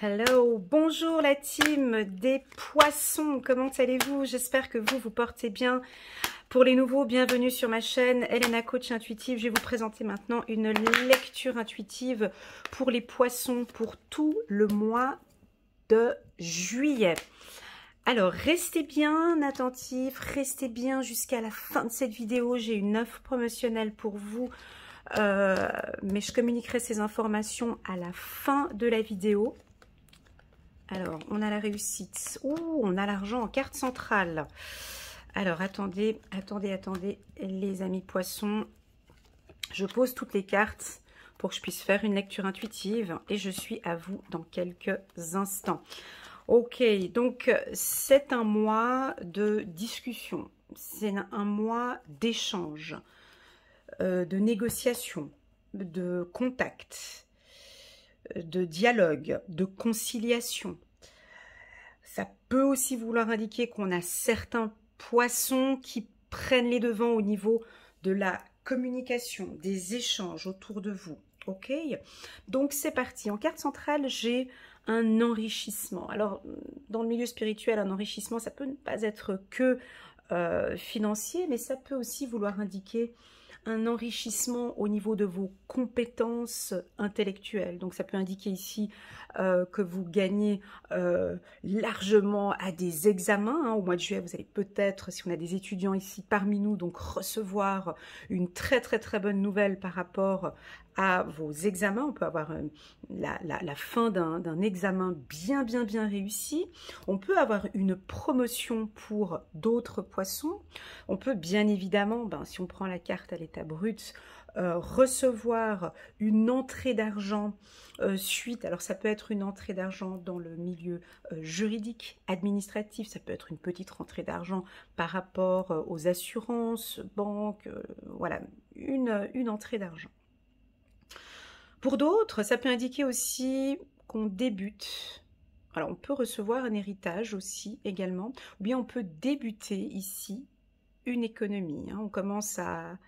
Hello, bonjour la team des poissons, comment allez-vous? J'espère que vous portez bien. Pour les nouveaux, bienvenue sur ma chaîne Elena Coach Intuitive. Je vais vous présenter maintenant une lecture intuitive pour les poissons pour tout le mois de juillet. Alors, restez bien attentifs, restez bien jusqu'à la fin de cette vidéo. J'ai une offre promotionnelle pour vous, mais je communiquerai ces informations à la fin de la vidéo. Alors, on a la réussite. Ouh, on a l'argent en carte centrale. Alors, attendez, les amis poissons. Je pose toutes les cartes pour que je puisse faire une lecture intuitive et je suis à vous dans quelques instants. Ok, donc c'est un mois de discussion, c'est un mois d'échange, de négociation, de contact, de dialogue, de conciliation. Ça peut aussi vouloir indiquer qu'on a certains poissons qui prennent les devants au niveau de la communication, des échanges autour de vous. Ok, donc c'est parti. En carte centrale, j'ai un enrichissement. Alors, dans le milieu spirituel, un enrichissement, ça peut ne pas être que financier, mais ça peut aussi vouloir indiquer un enrichissement au niveau de vos compétences intellectuelles. Donc ça peut indiquer ici que vous gagnez largement à des examens. Hein. Au mois de juillet, vous allez peut-être, si on a des étudiants ici parmi nous, donc recevoir une très bonne nouvelle par rapport à vos examens. On peut avoir la fin d'un examen bien réussi. On peut avoir une promotion pour d'autres poissons. On peut bien évidemment, si on prend la carte à l'état brut, recevoir une entrée d'argent suite. Alors ça peut être une entrée d'argent dans le milieu juridique, administratif. Ça peut être une petite rentrée d'argent par rapport aux assurances, banques. Voilà, une entrée d'argent. Pour d'autres, ça peut indiquer aussi qu'on débute. Alors, on peut recevoir un héritage aussi, également. Ou bien on peut débuter ici une économie. Hein. On commence à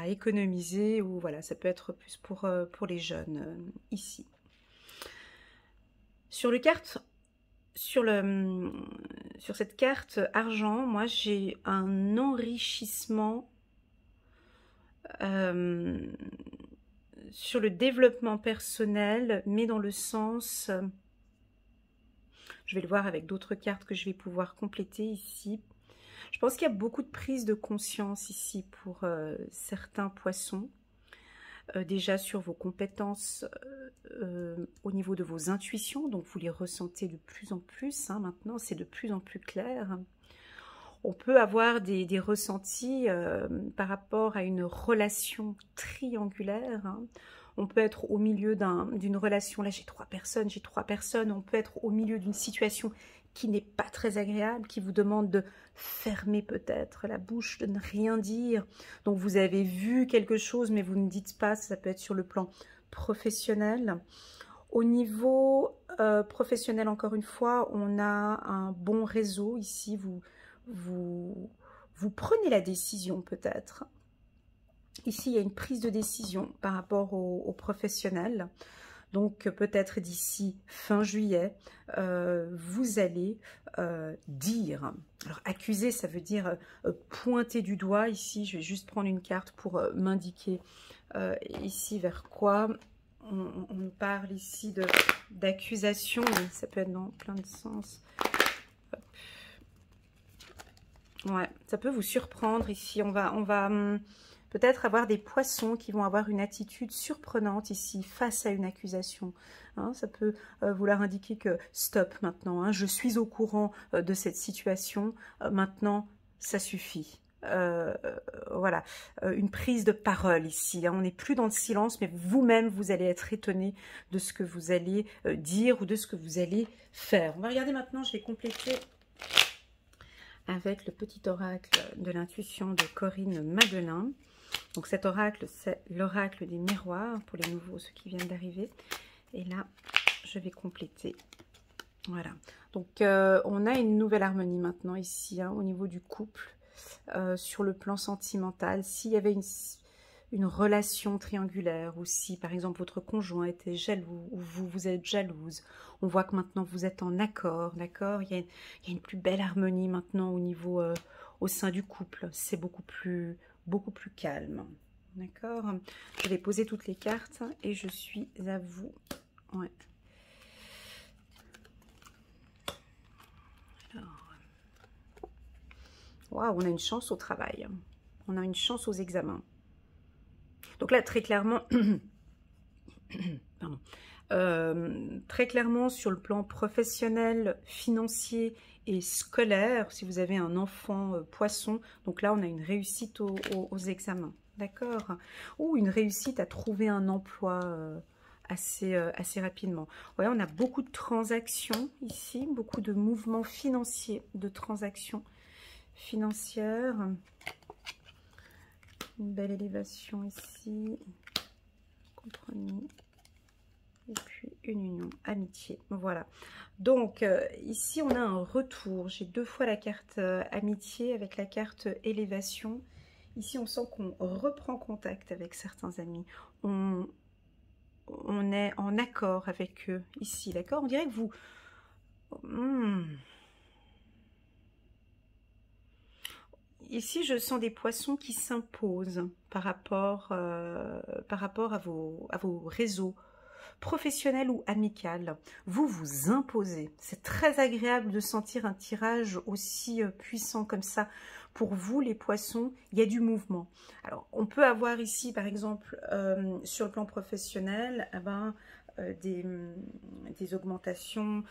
économiser, ou voilà, ça peut être plus pour les jeunes ici. Sur cette carte argent, moi j'ai un enrichissement sur le développement personnel, mais dans le sens, je vais le voir avec d'autres cartes que je vais pouvoir compléter ici. Je pense qu'il y a beaucoup de prise de conscience ici pour certains poissons. Déjà sur vos compétences au niveau de vos intuitions, donc vous les ressentez de plus en plus, hein, maintenant c'est de plus en plus clair. On peut avoir des ressentis par rapport à une relation triangulaire. Hein. On peut être au milieu d'une relation, là j'ai trois personnes, on peut être au milieu d'une situation qui n'est pas très agréable, qui vous demande de fermer peut-être la bouche, de ne rien dire. Donc vous avez vu quelque chose, mais vous ne dites pas, ça peut être sur le plan professionnel. Au niveau professionnel, encore une fois, on a un bon réseau ici, vous prenez la décision peut-être. Ici, il y a une prise de décision par rapport aux professionnels. Donc, peut-être d'ici fin juillet, vous allez dire. Alors, accuser, ça veut dire pointer du doigt. Ici, je vais juste prendre une carte pour m'indiquer ici vers quoi on parle ici d'accusation. Ça peut être dans plein de sens. Ouais, ça peut vous surprendre ici. On va peut-être avoir des poissons qui vont avoir une attitude surprenante ici face à une accusation. Hein, ça peut vouloir indiquer que stop maintenant, hein, je suis au courant de cette situation, maintenant ça suffit. Voilà, une prise de parole ici. Hein, on n'est plus dans le silence, mais vous-même, vous allez être étonné de ce que vous allez dire ou de ce que vous allez faire. On va regarder maintenant, je vais compléter avec le petit oracle de l'intuition de Corinne Madelin. Donc cet oracle, c'est l'oracle des miroirs pour les nouveaux, ceux qui viennent d'arriver. Et là, je vais compléter. Voilà. Donc on a une nouvelle harmonie maintenant ici, hein, au niveau du couple, sur le plan sentimental. S'il y avait une relation triangulaire, ou si par exemple votre conjoint était jaloux, ou vous êtes jalouse, on voit que maintenant vous êtes en accord, d'accord? Il y a une plus belle harmonie maintenant au niveau, au sein du couple, c'est beaucoup plus calme, d'accord? Je vais poser toutes les cartes et je suis à vous. Ouais. Waouh, on a une chance au travail, on a une chance aux examens. Donc là, très clairement, pardon, très clairement sur le plan professionnel, financier et scolaire, si vous avez un enfant poisson, donc là on a une réussite aux examens, d'accord? Ou une réussite à trouver un emploi assez rapidement. Ouais, on a beaucoup de transactions ici, beaucoup de mouvements financiers, de transactions financières. Une belle élévation ici, compromis. Et puis une union, amitié. Voilà. Donc ici on a un retour. J'ai 2 fois la carte amitié avec la carte élévation. Ici on sent qu'on reprend contact avec certains amis. On est en accord avec eux ici, d'accord? On dirait que vous... Ici, je sens des poissons qui s'imposent par rapport à vos réseaux professionnels ou amicaux. Vous vous imposez. C'est très agréable de sentir un tirage aussi puissant comme ça. Pour vous, les poissons, il y a du mouvement. Alors, on peut avoir ici, par exemple, sur le plan professionnel, des augmentations,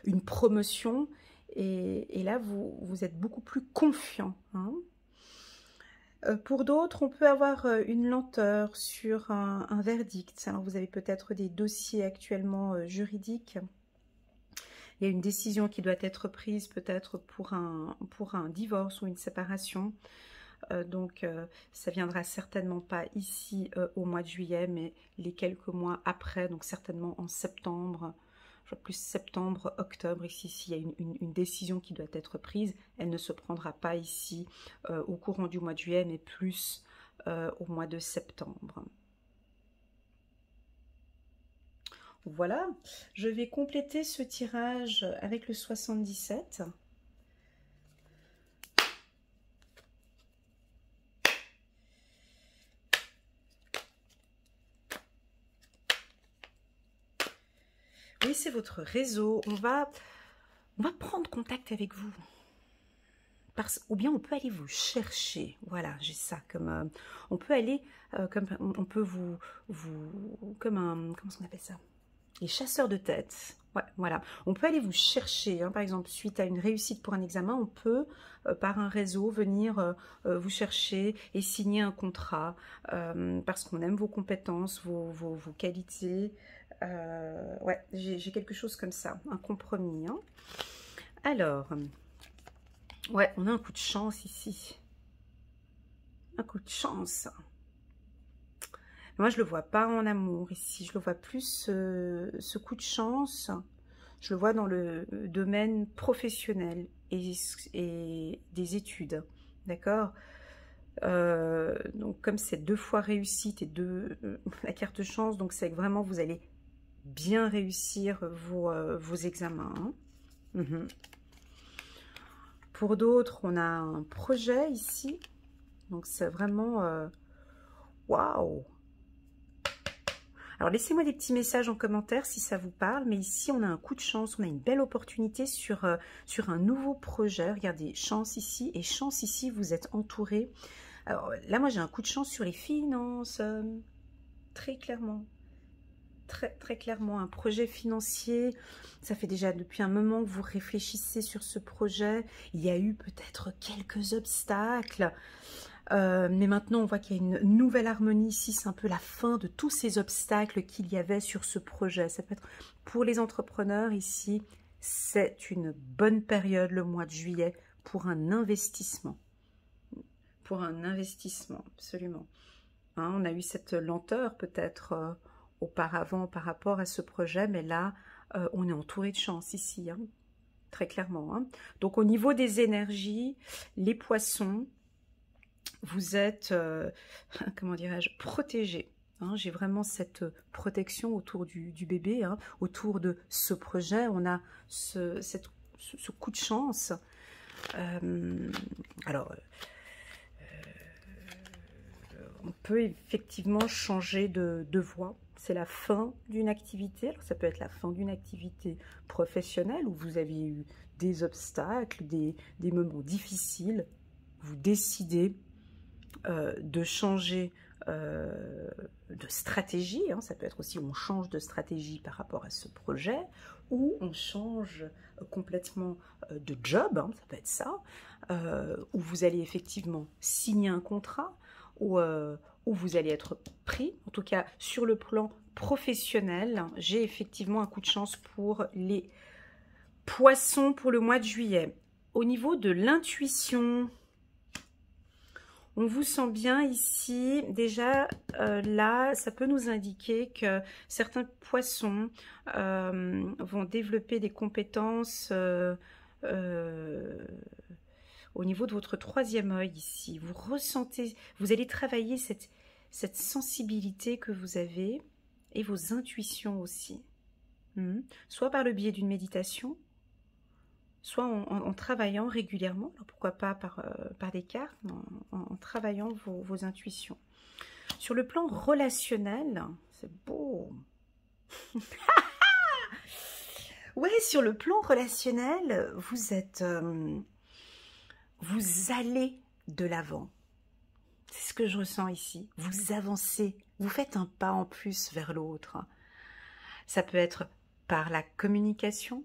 une promotion. Et là, vous êtes beaucoup plus confiant. Hein. Pour d'autres, on peut avoir une lenteur sur un verdict. Alors, vous avez peut-être des dossiers actuellement juridiques. Il y a une décision qui doit être prise peut-être pour un divorce ou une séparation. Donc, ça viendra certainement pas ici au mois de juillet, mais les quelques mois après, donc certainement en septembre. Je vois plus septembre, octobre, ici, s'il y a une décision qui doit être prise, elle ne se prendra pas ici au courant du mois de juillet, mais plus au mois de septembre. Voilà, je vais compléter ce tirage avec le 77. Oui, c'est votre réseau. On va prendre contact avec vous. Ou bien on peut aller vous chercher. Voilà, j'ai ça comme... on peut aller... on peut vous... comme un... Comment on appelle ça? Les chasseurs de tête. Ouais, voilà. On peut aller vous chercher. Hein, par exemple, suite à une réussite pour un examen, on peut, par un réseau, venir vous chercher et signer un contrat parce qu'on aime vos compétences, vos qualités. Ouais, j'ai quelque chose comme ça, un compromis. Hein. Alors, ouais, on a un coup de chance ici. Un coup de chance. Moi, je ne le vois pas en amour ici. Je le vois plus, ce coup de chance. Je le vois dans le domaine professionnel et des études. D'accord? Donc, comme c'est 2 fois réussite et la carte chance, donc c'est que vraiment vous allez bien réussir vos examens. Hein. Pour d'autres, on a un projet ici. Donc, c'est vraiment... waouh! Alors, laissez-moi des petits messages en commentaire si ça vous parle. Mais ici, on a un coup de chance. On a une belle opportunité sur un nouveau projet. Regardez, chance ici et chance ici, vous êtes entouré. Alors là, moi, j'ai un coup de chance sur les finances. Très clairement. Très clairement, un projet financier. Ça fait déjà depuis un moment que vous réfléchissez sur ce projet. Il y a eu peut-être quelques obstacles. Mais maintenant, on voit qu'il y a une nouvelle harmonie ici. C'est un peu la fin de tous ces obstacles qu'il y avait sur ce projet. Ça peut être pour les entrepreneurs ici. C'est une bonne période, le mois de juillet, pour un investissement. Pour un investissement, absolument. Hein, on a eu cette lenteur peut-être auparavant par rapport à ce projet, mais là, on est entouré de chance ici, hein, très clairement. Hein. Donc, au niveau des énergies, les poissons, vous êtes, comment dirais-je, protégé. Hein, j'ai vraiment cette protection autour du bébé, hein, autour de ce projet. On a ce coup de chance. Alors, on peut effectivement changer de voie. C'est la fin d'une activité. Alors, ça peut être la fin d'une activité professionnelle où vous avez eu des obstacles, des moments difficiles. Vous décidez de changer de stratégie, hein. Ça peut être aussi on change de stratégie par rapport à ce projet, ou on change complètement de job, hein, ça peut être ça, où vous allez effectivement signer un contrat, où vous allez être pris. En tout cas, sur le plan professionnel, j'ai effectivement un coup de chance pour les poissons pour le mois de juillet. Au niveau de l'intuition, on vous sent bien ici. Déjà, là, ça peut nous indiquer que certains poissons vont développer des compétences au niveau de votre troisième œil ici. Vous ressentez, vous allez travailler cette sensibilité que vous avez et vos intuitions aussi. Soit par le biais d'une méditation, soit en travaillant régulièrement, alors pourquoi pas par des cartes, en travaillant vos intuitions. Sur le plan relationnel, c'est beau. Ouais, sur le plan relationnel, vous allez de l'avant. C'est ce que je ressens ici. Vous avancez, vous faites un pas en plus vers l'autre. Ça peut être par la communication.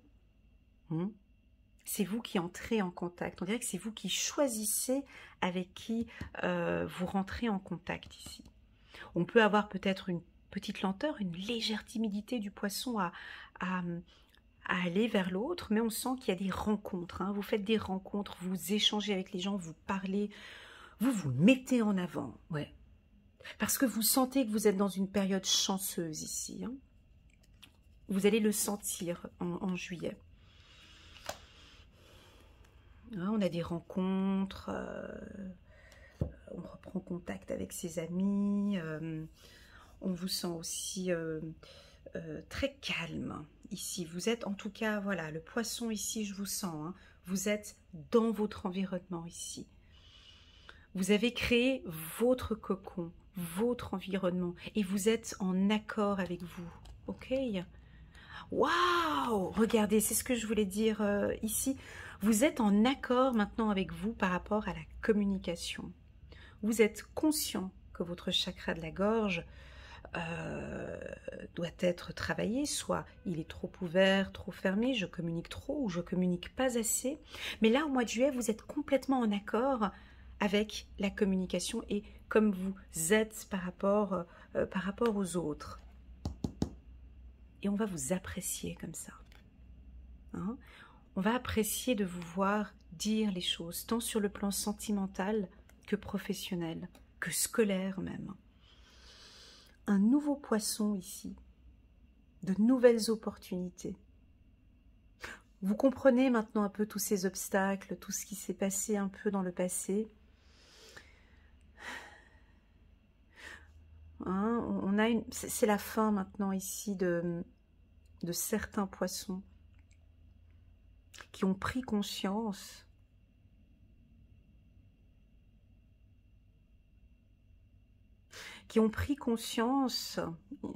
C'est vous qui entrez en contact. On dirait que c'est vous qui choisissez avec qui vous rentrez en contact ici. On peut avoir peut-être une petite lenteur, une légère timidité du poisson à aller vers l'autre, mais on sent qu'il y a des rencontres. Vous faites des rencontres, vous échangez avec les gens, vous parlez, vous vous mettez en avant. Ouais. Parce que vous sentez que vous êtes dans une période chanceuse ici. Vous allez le sentir en juillet. On a des rencontres, on reprend contact avec ses amis, on vous sent aussi très calme ici. Vous êtes en tout cas, voilà, le poisson ici, je vous sens, vous êtes dans votre environnement ici. Vous avez créé votre cocon, votre environnement, et vous êtes en accord avec vous, ok? Waouh! Regardez, c'est ce que je voulais dire ici. Vous êtes en accord maintenant avec vous par rapport à la communication. Vous êtes conscient que votre chakra de la gorge doit être travaillé, soit il est trop ouvert, trop fermé, je communique trop ou je communique pas assez. Mais là, au mois de juillet, vous êtes complètement en accord avec la communication et comme vous êtes par rapport aux autres. Et on va vous apprécier comme ça. On va apprécier de vous voir dire les choses, tant sur le plan sentimental que professionnel, que scolaire même. Un nouveau poisson ici, de nouvelles opportunités. Vous comprenez maintenant un peu tous ces obstacles, tout ce qui s'est passé un peu dans le passé. C'est la fin maintenant ici de certains poissons qui ont pris conscience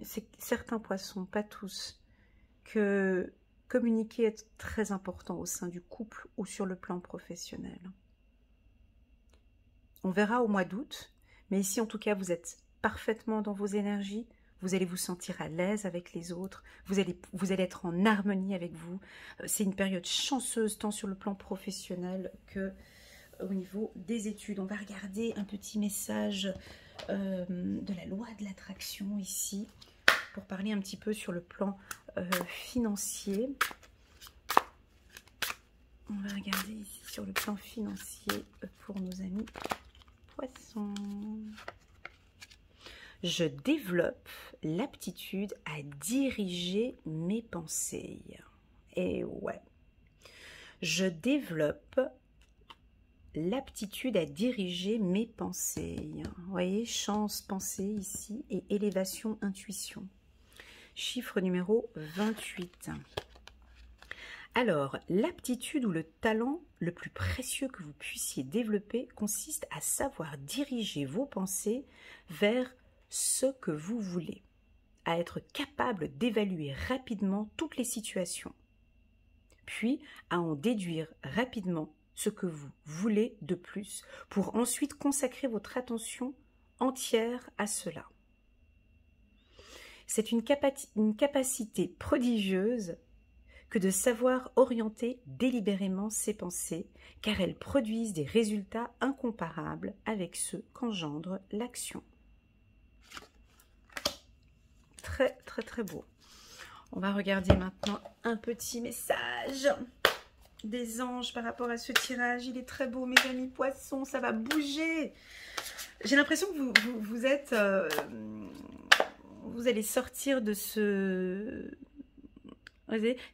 c'est certains poissons, pas tous, que communiquer est très important au sein du couple ou sur le plan professionnel. On verra au mois d'août, mais ici en tout cas vous êtes parfaitement dans vos énergies, vous allez vous sentir à l'aise avec les autres, vous allez être en harmonie avec vous. C'est une période chanceuse tant sur le plan professionnel que au niveau des études. On va regarder un petit message de la loi de l'attraction ici pour parler un petit peu sur le plan financier. On va regarder ici sur le plan financier pour nos amis poissons. Je développe l'aptitude à diriger mes pensées. Et ouais, je développe l'aptitude à diriger mes pensées. Vous voyez, chance, pensée ici et élévation, intuition. Chiffre numéro 28. Alors, l'aptitude ou le talent le plus précieux que vous puissiez développer consiste à savoir diriger vos pensées vers ce que vous voulez, à être capable d'évaluer rapidement toutes les situations, puis à en déduire rapidement ce que vous voulez de plus pour ensuite consacrer votre attention entière à cela. C'est une capacité prodigieuse que de savoir orienter délibérément ses pensées, car elles produisent des résultats incomparables avec ceux qu'engendre l'action. Très, très, très beau. On va regarder maintenant un petit message des anges par rapport à ce tirage. Il est très beau, mes amis poissons, ça va bouger. J'ai l'impression que vous êtes... vous allez sortir de ce...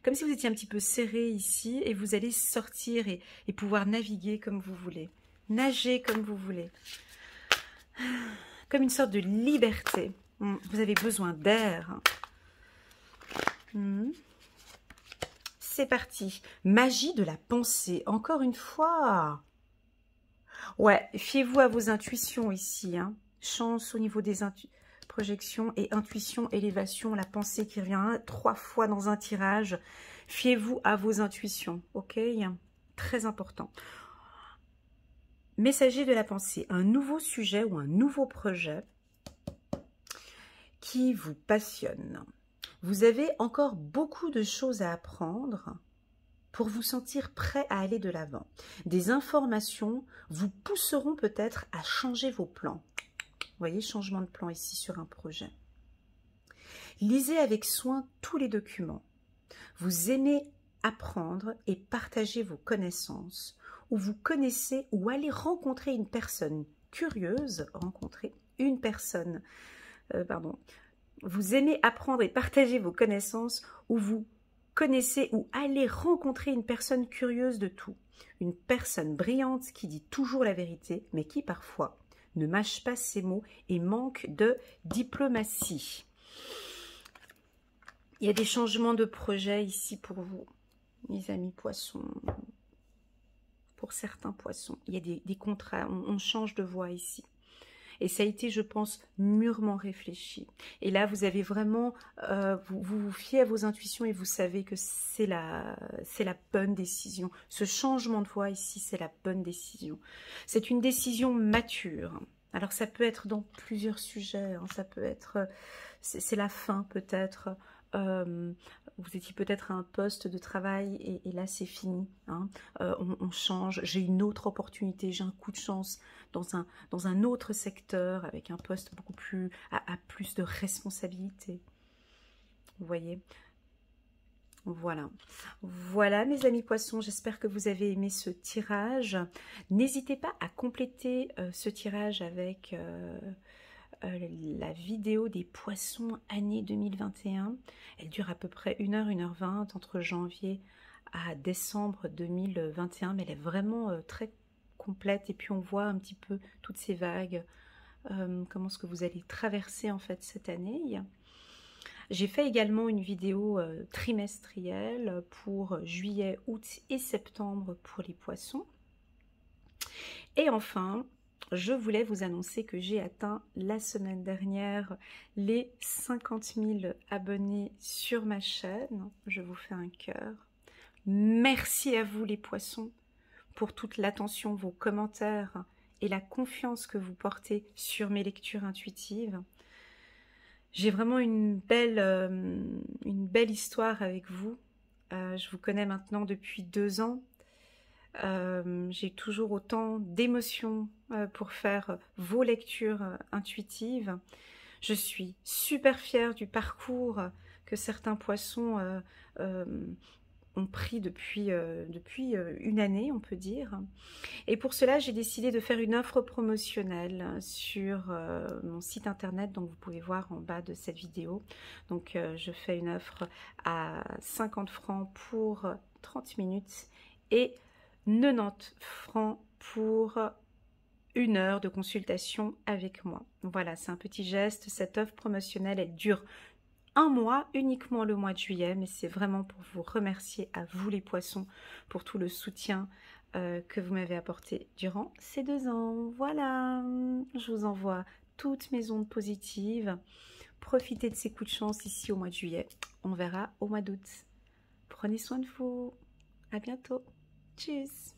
Comme si vous étiez un petit peu serré ici et vous allez sortir et pouvoir naviguer comme vous voulez. Nager comme vous voulez. Comme une sorte de liberté. Vous avez besoin d'air. C'est parti. Magie de la pensée. Encore une fois. Ouais, fiez-vous à vos intuitions ici. Chance au niveau des projection et intuition, élévation, la pensée qui revient 3 fois dans un tirage. Fiez-vous à vos intuitions, ok? Très important. Messager de la pensée, un nouveau sujet ou un nouveau projet qui vous passionne. Vous avez encore beaucoup de choses à apprendre pour vous sentir prêt à aller de l'avant. Des informations vous pousseront peut-être à changer vos plans. Vous voyez, changement de plan ici sur un projet. Lisez avec soin tous les documents. Vous aimez apprendre et partager vos connaissances, ou vous connaissez ou allez rencontrer une personne curieuse, Vous aimez apprendre et partager vos connaissances, ou vous connaissez ou allez rencontrer une personne curieuse de tout. Une personne brillante qui dit toujours la vérité, mais qui parfois ne mâche pas ses mots et manque de diplomatie. Il y a des changements de projet ici pour vous, mes amis poissons. Pour certains poissons, il y a des contrats, on change de voie ici. Et ça a été, je pense, mûrement réfléchi. Et là, vous avez vraiment, vous vous fiez à vos intuitions et vous savez que c'est la bonne décision. Ce changement de voie ici, c'est la bonne décision. C'est une décision mature. Alors, ça peut être dans plusieurs sujets. Ça peut être, c'est la fin peut-être. Vous étiez peut-être à un poste de travail et là c'est fini, on change, j'ai une autre opportunité, j'ai un coup de chance dans un autre secteur avec un poste beaucoup plus à plus de responsabilité. Vous voyez, voilà mes amis poissons, j'espère que vous avez aimé ce tirage. N'hésitez pas à compléter ce tirage avec la vidéo des poissons année 2021. Elle dure à peu près 1h, 1h20 entre janvier à décembre 2021, mais elle est vraiment très complète et puis on voit un petit peu toutes ces vagues, comment est-ce que vous allez traverser en fait cette année. J'ai fait également une vidéo trimestrielle pour juillet, août et septembre pour les poissons. Et enfin, je voulais vous annoncer que j'ai atteint la semaine dernière les 50 000 abonnés sur ma chaîne. Je vous fais un cœur. Merci à vous les poissons pour toute l'attention, vos commentaires et la confiance que vous portez sur mes lectures intuitives. J'ai vraiment une belle histoire avec vous. Je vous connais maintenant depuis 2 ans. J'ai toujours autant d'émotions pour faire vos lectures intuitives. Je suis super fière du parcours que certains poissons ont pris depuis une année, on peut dire. Et pour cela, j'ai décidé de faire une offre promotionnelle sur mon site internet, donc vous pouvez voir en bas de cette vidéo. Donc je fais une offre à 50 francs pour 30 minutes et 90 francs pour 1 heure de consultation avec moi. Voilà, c'est un petit geste. Cette offre promotionnelle, elle dure 1 mois, uniquement le mois de juillet, mais c'est vraiment pour vous remercier à vous les poissons pour tout le soutien que vous m'avez apporté durant ces 2 ans. Voilà, je vous envoie toutes mes ondes positives. Profitez de ces coups de chance ici au mois de juillet. On verra au mois d'août. Prenez soin de vous. À bientôt. Tchuss.